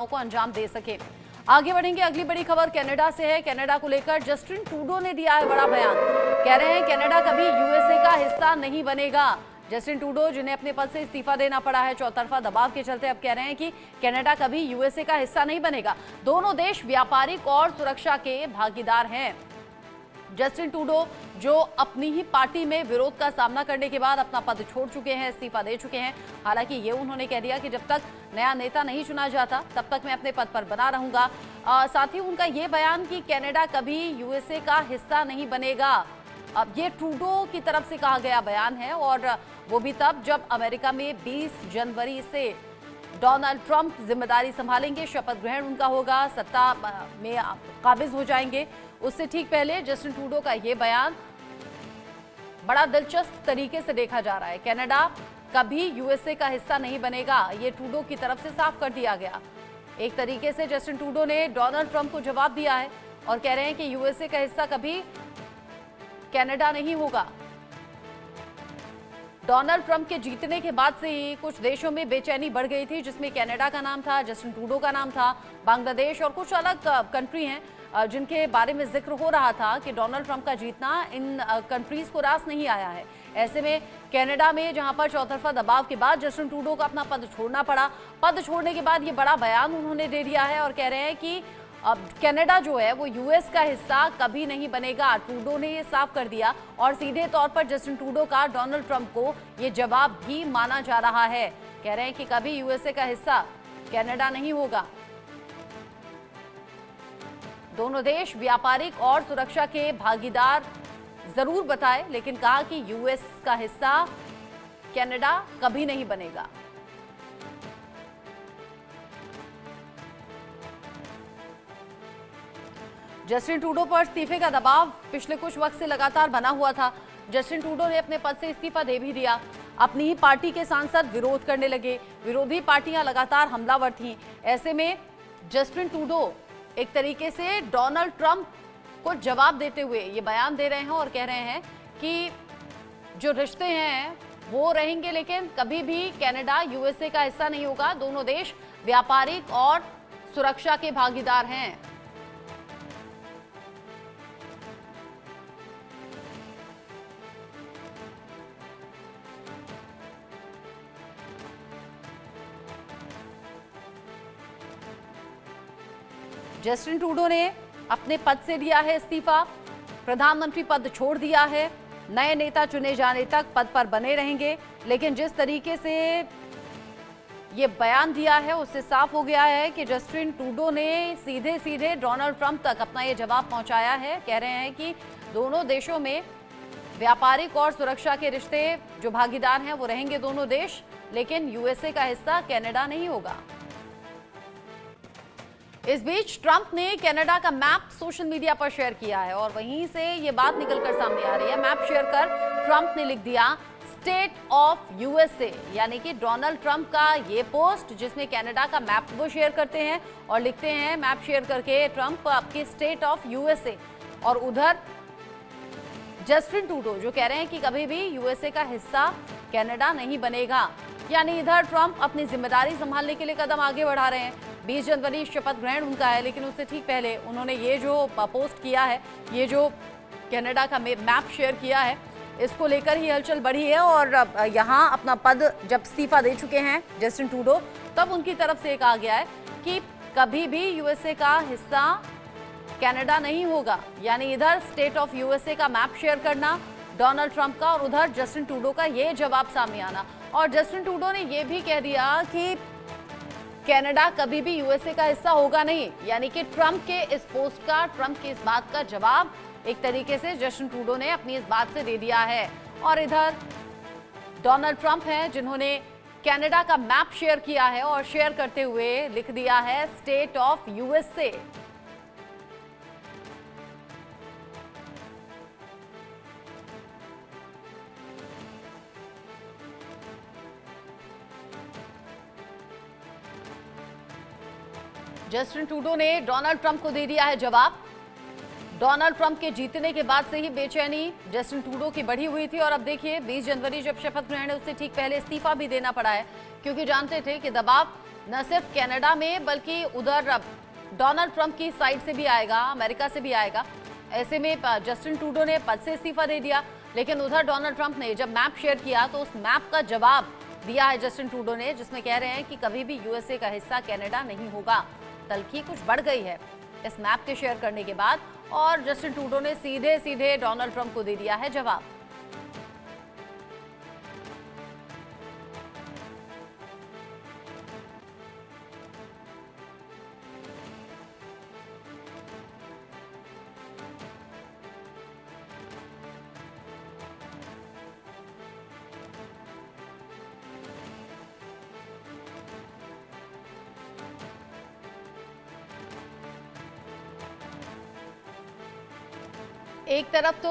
को अंजाम दे सके। आगे बढ़ेंगे, अगली बड़ी खबर कनाडा से है। कनाडा को लेकर जस्टिन ट्रूडो ने दिया है बड़ा बयान। कह रहे हैं कनाडा कभी यूएसए का हिस्सा नहीं बनेगा। जस्टिन ट्रूडो, जिन्हें अपने पद से इस्तीफा देना पड़ा है चौतरफा दबाव के चलते, अब कह रहे हैं कि कनाडा कभी यूएसए का हिस्सा नहीं बनेगा। दोनों देश व्यापारिक और सुरक्षा के भागीदार हैं। जस्टिन ट्रूडो, जो अपनी ही पार्टी में विरोध का सामना करने के बाद अपना पद छोड़ चुके हैं, इस्तीफा दे चुके हैं। हालांकि ये उन्होंने कह दिया कि जब तक नया नेता नहीं चुना जाता तब तक मैं अपने पद पर बना रहूंगा। साथ ही उनका ये बयान कि कनाडा कभी यूएसए का हिस्सा नहीं बनेगा, अब ये ट्रूडो की तरफ से कहा गया बयान है, और वो भी तब जब अमेरिका में 20 जनवरी से डोनाल्ड ट्रंप जिम्मेदारी संभालेंगे, शपथ ग्रहण उनका होगा, सत्ता में काबिज हो जाएंगे। उससे ठीक पहले जस्टिन ट्रूडो का ये बयान बड़ा दिलचस्प तरीके से देखा जा रहा है। कनाडा कभी यूएसए का हिस्सा नहीं बनेगा, ये ट्रूडो की तरफ से साफ कर दिया गया। एक तरीके से जस्टिन ट्रूडो ने डोनाल्ड ट्रंप को जवाब दिया है और कह रहे हैं कि यूएसए का हिस्सा कभी कनाडा नहीं होगा। डोनाल्ड ट्रंप के जीतने के बाद से ही कुछ देशों में बेचैनी बढ़ गई थी, जिसमें कनाडा का नाम था, जस्टिन ट्रूडो का नाम था, बांग्लादेश और कुछ अलग कंट्री हैं जिनके बारे में जिक्र हो रहा था कि डोनाल्ड ट्रंप का जीतना इन कंट्रीज को रास नहीं आया है। ऐसे में कनाडा में जहां पर चौतरफा दबाव के बाद जस्टिन ट्रूडो को अपना पद छोड़ना पड़ा, पद छोड़ने के बाद ये बड़ा बयान उन्होंने दे दिया है और कह रहे हैं कि अब कनाडा जो है वो यूएस का हिस्सा कभी नहीं बनेगा। ट्रूडो ने ये साफ कर दिया और सीधे तौर पर जस्टिन ट्रूडो का डोनाल्ड ट्रंप को ये जवाब भी माना जा रहा है। कह रहे हैं कि कभी यूएसए का हिस्सा कनाडा नहीं होगा। दोनों देश व्यापारिक और सुरक्षा के भागीदार जरूर बताए, लेकिन कहा कि यूएस का हिस्सा कनाडा कभी नहीं बनेगा। जस्टिन ट्रूडो पर इस्तीफे का दबाव पिछले कुछ वक्त से लगातार बना हुआ था। जस्टिन ट्रूडो ने अपने पद से इस्तीफा दे भी दिया। अपनी ही पार्टी के सांसद विरोध करने लगे, विरोधी पार्टियां लगातार हमलावर थीं। ऐसे में जस्टिन ट्रूडो एक तरीके से डोनाल्ड ट्रंप को जवाब देते हुए ये बयान दे रहे हैं और कह रहे हैं कि जो रिश्ते हैं वो रहेंगे, लेकिन कभी भी कनाडा यूएसए का हिस्सा नहीं होगा। दोनों देश व्यापारिक और सुरक्षा के भागीदार हैं। जस्टिन ट्रूडो ने अपने पद से दिया है इस्तीफा, प्रधानमंत्री पद छोड़ दिया है, नए नेता चुने जाने तक पद पर बने रहेंगे। लेकिन जिस तरीके से ये बयान दिया है उससे साफ हो गया है कि जस्टिन ट्रूडो ने सीधे सीधे डोनाल्ड ट्रंप तक अपना ये जवाब पहुंचाया है। कह रहे हैं कि दोनों देशों में व्यापारिक और सुरक्षा के रिश्ते जो भागीदार हैं वो रहेंगे दोनों देश, लेकिन यूएसए का हिस्सा कनाडा नहीं होगा। इस बीच ट्रंप ने कनाडा का मैप सोशल मीडिया पर शेयर किया है और वहीं से ये बात निकलकर सामने आ रही है। मैप शेयर कर ट्रंप ने लिख दिया स्टेट ऑफ यूएसए, यानी कि डोनाल्ड ट्रंप का ये पोस्ट जिसमें कनाडा का मैप वो शेयर करते हैं और लिखते हैं मैप शेयर करके ट्रंप आपके स्टेट ऑफ यूएसए, और उधर जस्टिन ट्रूडो जो कह रहे हैं कि कभी भी यूएसए का हिस्सा कनाडा नहीं बनेगा। यानी इधर ट्रंप अपनी जिम्मेदारी संभालने के लिए कदम आगे बढ़ा रहे हैं। 20 जनवरी शपथ ग्रहण उनका है, लेकिन उससे ठीक पहले उन्होंने ये जो पोस्ट किया है, ये जो कनाडा का मैप शेयर किया है, इसको लेकर ही हलचल बढ़ी है। और यहाँ अपना पद जब इस्तीफा दे चुके हैं जस्टिन ट्रूडो, तब उनकी तरफ से कहा गया है कि कभी भी यूएसए का हिस्सा कनाडा नहीं होगा। यानी इधर स्टेट ऑफ यूएसए का मैप शेयर करना डोनाल्ड ट्रंप का, और उधर जस्टिन ट्रूडो का ये जवाब सामने आना। और जस्टिन ट्रूडो ने ये भी कह दिया कि कनाडा कभी भी यूएसए का हिस्सा होगा नहीं। यानी कि ट्रंप के इस पोस्ट का, ट्रंप की इस बात का जवाब एक तरीके से जस्टिन ट्रूडो ने अपनी इस बात से दे दिया है। और इधर डोनाल्ड ट्रंप हैं जिन्होंने कनाडा का मैप शेयर किया है और शेयर करते हुए लिख दिया है state of USA. Justin Trudeau ने डोनाल्ड ट्रंप को दे दिया है जवाब। डोनाल्ड ट्रंप के जीतने के बाद से ही बेचैनी जस्टिन ट्रूडो की बढ़ी हुई थी, और अब देखिए 20 जनवरी जब शपथ ग्रहण है उससे ठीक पहले इस्तीफा भी देना पड़ा है, क्योंकि जानते थे कि दबाव न सिर्फ कनाडा में बल्कि उधर डोनाल्ड ट्रंप की साइड से भी आएगा, अमेरिका से भी आएगा। ऐसे में जस्टिन ट्रूडो ने पद से इस्तीफा दे दिया, लेकिन उधर डोनाल्ड ट्रंप ने जब मैप शेयर किया तो उस मैप का जवाब दिया है जस्टिन ट्रूडो ने, जिसमें कह रहे हैं कि कभी भी यूएसए का हिस्सा कनाडा नहीं होगा। तल्खी कुछ बढ़ गई है इस मैप के शेयर करने के बाद, और जस्टिन ट्रूडो ने सीधे सीधे डोनाल्ड ट्रंप को दे दिया है जवाब। एक तरफ तो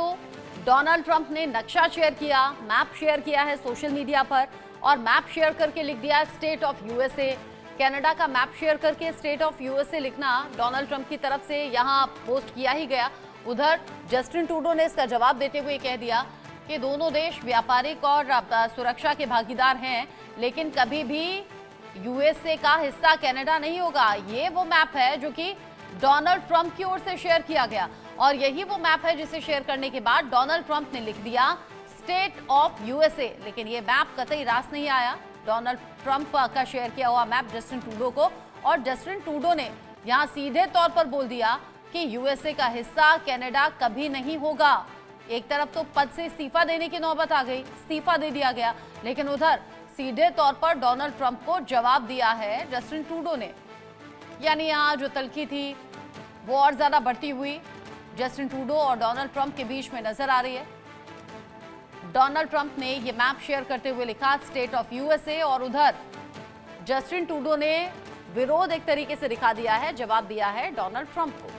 डोनाल्ड ट्रंप ने नक्शा शेयर किया, मैप शेयर किया है सोशल मीडिया पर, और मैप शेयर करके लिख दिया स्टेट ऑफ यूएसए। कनाडा का मैप शेयर करके स्टेट ऑफ यूएसए लिखना डोनाल्ड ट्रंप की तरफ से यहां पोस्ट किया ही गया। उधर जस्टिन ट्रूडो ने इसका जवाब देते हुए कह दिया कि दोनों देश व्यापारिक और सुरक्षा के भागीदार हैं, लेकिन कभी भी यूएसए का हिस्सा कनाडा नहीं होगा। ये वो मैप है जो कि डोनाल्ड ट्रंप की ओर से शेयर किया गया, और यही वो मैप है जिसे शेयर करने के बाद डोनाल्ड ट्रंप ने लिख दिया स्टेट ऑफ यूएसए। लेकिन ये मैप कतई रास नहीं आया डोनाल्ड ट्रंप का शेयर किया हुआ मैप जस्टिन ट्रूडो को, और जस्टिन ट्रूडो ने यहां सीधे तौर पर बोल दिया कि यूएसए का हिस्सा कनाडा कभी नहीं होगा। एक तरफ तो पद से इस्तीफा देने की नौबत आ गई, इस्तीफा दे दिया गया, लेकिन उधर सीधे तौर पर डोनाल्ड ट्रंप को जवाब दिया है जस्टिन ट्रूडो ने। यानी यहाँ जो तल्खी थी वो और ज्यादा बढ़ती हुई जस्टिन ट्रूडो और डोनाल्ड ट्रंप के बीच में नजर आ रही है। डोनाल्ड ट्रंप ने ये मैप शेयर करते हुए लिखा स्टेट ऑफ यूएसए, और उधर जस्टिन ट्रूडो ने विरोध एक तरीके से दिखा दिया है, जवाब दिया है डोनाल्ड ट्रंप को।